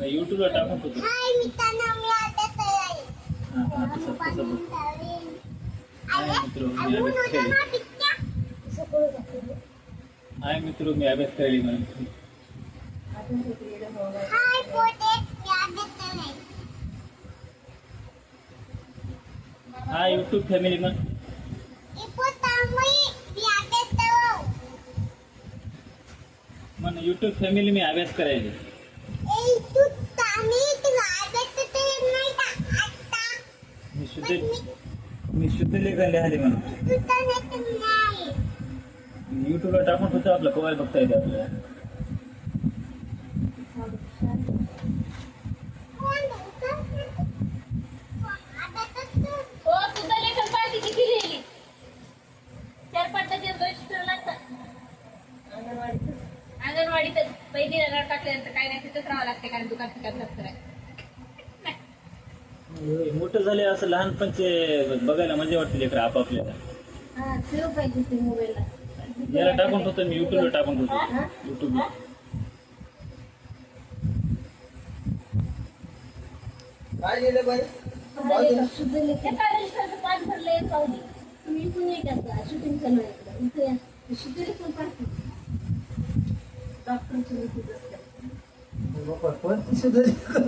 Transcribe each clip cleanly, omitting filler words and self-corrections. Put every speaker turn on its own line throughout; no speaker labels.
युट्यूबला टाकून होतो.
हाय मित्रांनो, मी आता तयार आहे.
हां तसं तसं बघ. हाय मित्र मी अभ्यास करायला. हाय मित्र मी अभ्यास करायला म्हणून.
हाय पोटे, मी आता तयार आहे.
हाय युट्यूब फॅमिली मन. मन युट्यूब फॅमिली मी अभ्यास करायला. मी शुद्ध लेखन लिहायले म्हणून. युट्यूबला टाकून होतं आपलं कवाय बघता येते आपल्याला.
अंगणवाडीत पहिली टाकल्यानंतर काय नाही तिथंच राहावं लागते कारण दुकान ठिकाण
मोठं झाले असं लहानपणचे बघायला मजा वाटते लेकर आपापल्याला. याला टाकून होतं मी युट्यूबला टाकून होतो. युट्यूबला
काय गेलं बाई
पाठ भरले तुम्ही पण एक शूटिंग चालू आहे शूटिंग पण
पण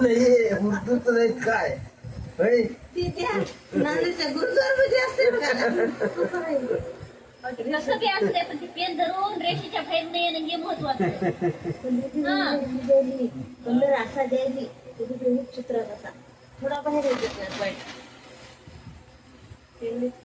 नाही उर्दूच नाही काय
गुरुद्वारमध्ये असते कसं बी असते पण ती पेन धरून रेषेच्या बाहेर नाही येणं हे महत्वाचं. कलर असा द्यायची चित्रात असा थोडा बाहेर येत